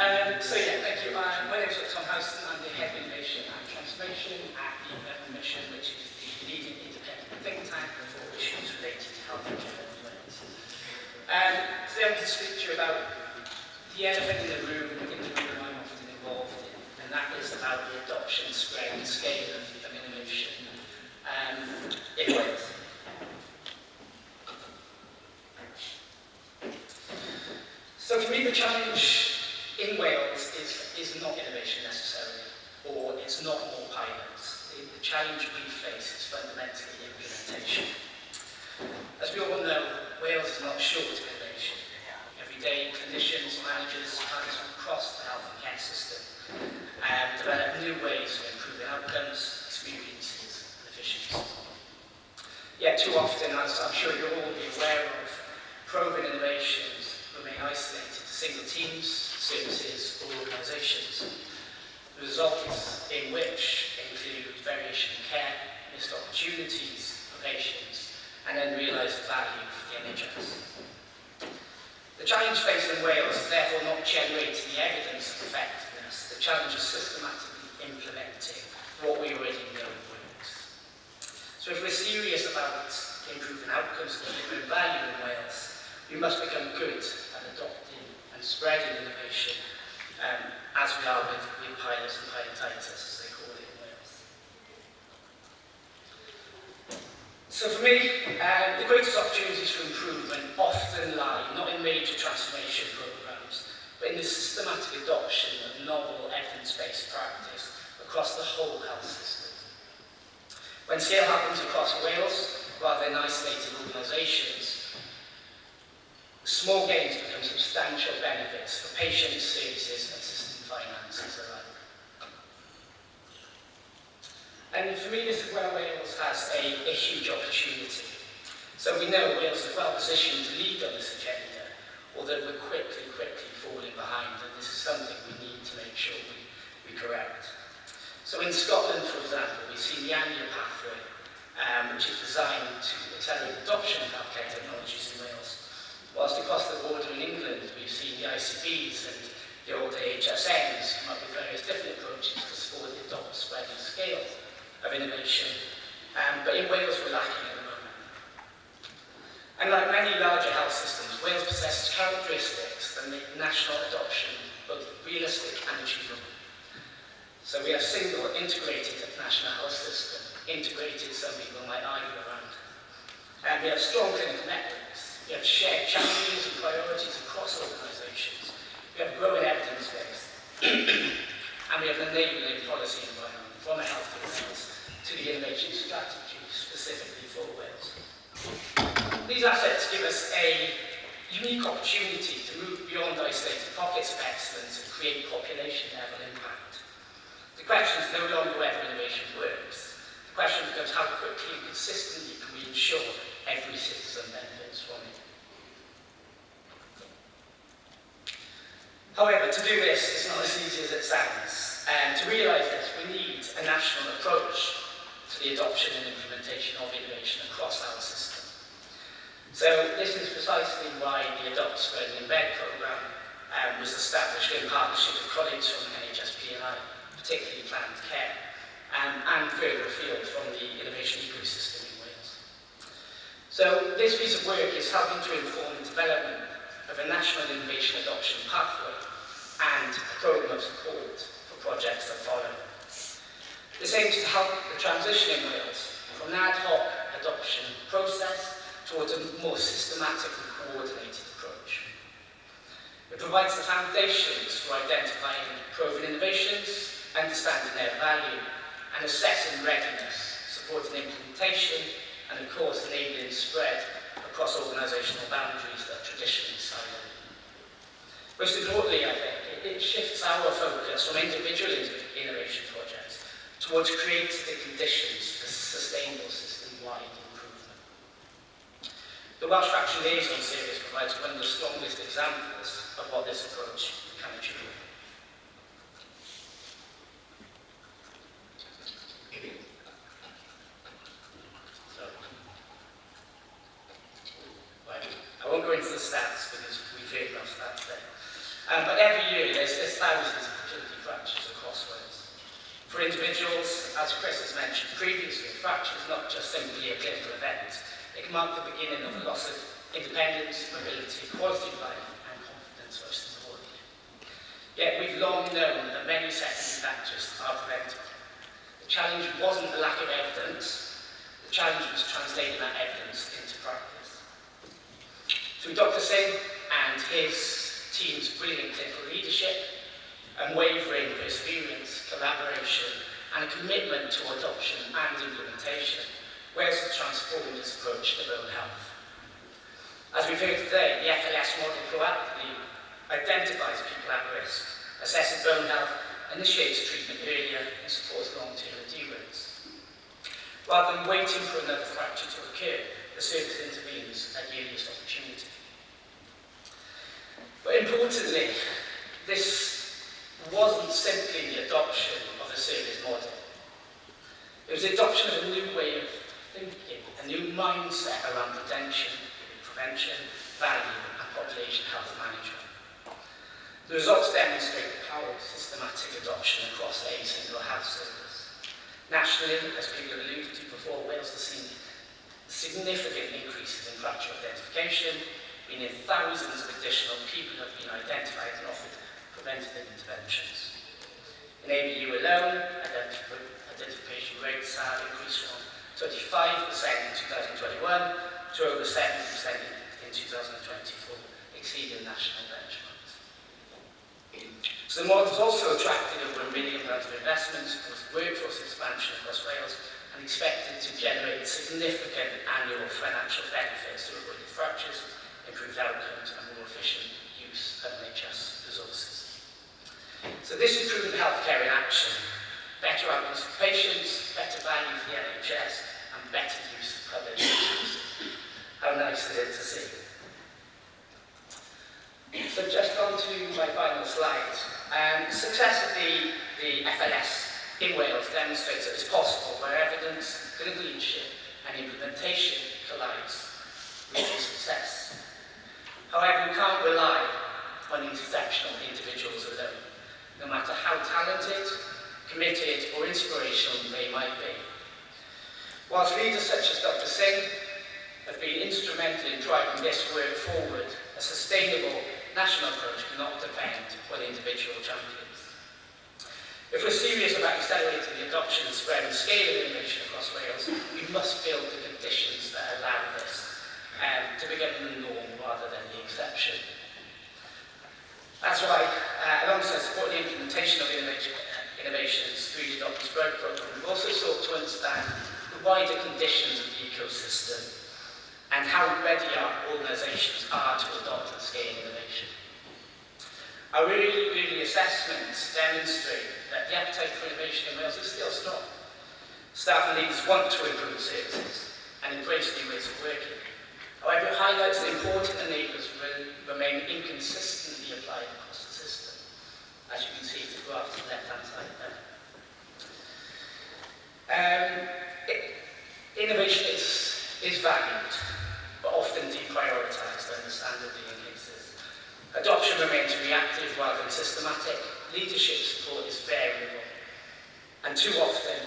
Thank you. My name is Howson. I'm the Head of Innovation and Transformation at the Bevan Mission, which is the leading independent think tank for issues related to health and care in Wales. Today I'm going to speak to you about the elephant in the room I'm often involved in, and that is about the adoption, spread and scale of innovation in Wales. So for me, the challenge in Wales is not innovation necessarily, or it's not more pilots. The challenge we face is fundamentally implementation. As we all know, Wales is not short of innovation. Every day, clinicians, managers, partners from across the health and care system develop new ways of improving outcomes, experiences, and efficiency. Yet too often, as I'm sure you'll all be aware of, proven innovations remain isolated to single teams, services, or organisations. The results in which include variation in care, missed opportunities for patients, and unrealised value for the NHS. The challenge faced in Wales is therefore not generating the evidence of effectiveness. The challenge is systematically implementing what we already know works. So if we're serious about improving outcomes and delivering value in Wales, we must become good at adopting and spreading innovation, as we are with pilots and pilotitis, as they call it in Wales. So for me, the greatest opportunities for improvement often lie not in major transformation programmes, but in the systematic adoption of novel evidence-based practice across the whole health system. When scale happens across Wales, rather than isolated organisations, small gains become substantial benefits for patients, services and system finances alike. And for me, this is where Wales has a huge opportunity. So we know Wales is well positioned to lead on this agenda, although we're quickly falling behind, and this is something we need to make sure we correct. So in Scotland, for example, we see the annual pathway, which is designed to accelerate adoption of healthcare technologies in Wales. Whilst across the border in England, we've seen the ICBs and the old HSNs come up with various different approaches to support the adopt, spread and scale of innovation. But in Wales, we're lacking at the moment. And like many larger health systems, Wales possesses characteristics that make national adoption both realistic and achievable. So we have single, integrated national health system, integrated, some people might argue around. And we have strong clinical networks. We have shared challenges and priorities across organisations. We have growing evidence base. And we have an enabling policy environment from a healthy Wales to the innovation strategy specifically for Wales. These assets give us a unique opportunity to move beyond isolated pockets of excellence and create population-level impact. The question is no longer whether innovation works. The question becomes how quickly and consistently can we ensure every citizen benefits from it. However, to do this is not as easy as it sounds. And to realise this, we need a national approach to the adoption and implementation of innovation across our system. So this is precisely why the Adopt, Spread and Embed programme was established in partnership with colleagues from NHS-PNI, particularly planned care, and further afield from the innovation ecosystem in Wales. So this piece of work is helping to inform the development of a national innovation adoption pathway and a programme of support for projects that follow. This aims to help the transition in Wales from an ad hoc adoption process towards a more systematic and coordinated approach. It provides the foundations for identifying proven innovations, understanding their value, and assessing readiness, supporting implementation, and of course enabling spread across organisational boundaries that are traditionally siloed. Most importantly, I think, it shifts our focus from individual innovation projects towards creating the conditions for sustainable system-wide improvement. The Welsh Fraction Liaison Service provides one of the strongest examples of what this approach can achieve. I won't go into the stats because we've heard about stats there. But every year there's thousands of fragility fractures across Wales. For individuals, as Chris has mentioned previously, fracture is not just simply a clinical event. It can mark the beginning of a loss of independence, mobility, quality of life, and confidence most importantly. Yet we've long known that many secondary factors are preventable. The challenge wasn't the lack of evidence, the challenge was translating that evidence into practice. Through Dr. Singh and his team's brilliant clinical leadership, unwavering perseverance, collaboration, and a commitment to adoption and implementation, Wales has transformed its approach to bone health. As we've heard today, the FLS model proactively identifies people at risk, assesses bone health, initiates treatment earlier, and supports long-term adherence. Rather than waiting for another fracture to occur, the service intervenes at the earliest opportunity. But importantly, this wasn't simply the adoption of a service model. It was the adoption of a new way of thinking, a new mindset around prevention, value, and population health management. The results demonstrate the power of systematic adoption across a single health service. Nationally, as people have alluded to before, Wales has seen significant increases in fracture identification, meaning thousands of additional people have been identified and offered preventative interventions. In ABU alone, identification rates have increased from 25% in 2021 to over 70% in 2024, exceeding national benchmarks. So the model has also attracted over £1 million of investments across workforce expansion across Wales and expected to generate significant annual financial benefits through avoided fractures, improved outcomes, and more efficient use of NHS resources. So this is proven healthcare in action: better outcomes for patients, better value for the NHS, and better use of public resources. How nice is it to see? So just on to my final slide. Success of the FLS in Wales demonstrates that it's possible where evidence, clinical leadership, and implementation collides with success. However, we can't rely on exceptional individuals alone, no matter how talented, committed, or inspirational they might be. Whilst leaders such as Dr. Singh have been instrumental in driving this work forward, a sustainable national approach cannot depend on individual champions. If we're serious about accelerating the adoption, spread, and scale of innovation across Wales, we must build the conditions that allow this to become the norm rather than the exception. That's why, alongside supporting the implementation of innovations through the Doctor's Growth Programme, we've also sought to understand the wider conditions of the ecosystem and how ready our organisations are to adopt and scale innovation. Our early assessments demonstrate that the appetite for innovation in Wales is still strong. Staff and leaders want to improve services and embrace new ways of working. However, it highlights that important enablers remain inconsistently applied across the system, as you can see in the graph to the left-hand side there. Innovation is valued, but often deprioritised, understandably in cases. Adoption remains reactive rather than systematic. Leadership support is variable. And too often,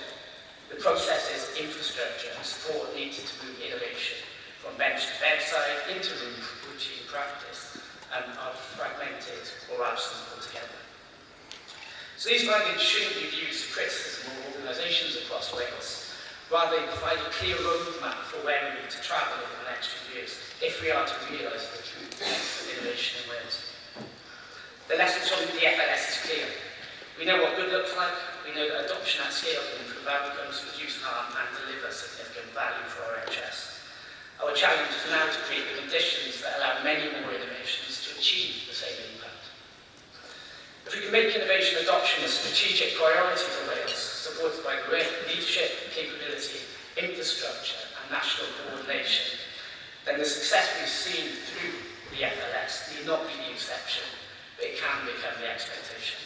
the processes, infrastructure, and support needed to move innovation from bench to bedside into routine practice are fragmented or absent altogether. So these findings shouldn't be viewed as criticism of organisations across Wales. Rather, they provide a clear roadmap for where we need to travel over the next few years if we are to realise the true potential of innovation in Wales. The lessons from the FLS is clear. We know what good looks like. We know that adoption at scale can improve outcomes, reduce harm, and deliver significant value for our NHS. Our challenge is now to create the conditions that allow many more innovations to achieve the same impact. If we can make innovation adoption a strategic priority for Wales, supported by great leadership, capability, infrastructure, and national coordination, then the success we've seen through the FLS need not be the exception, but it can become the expectation.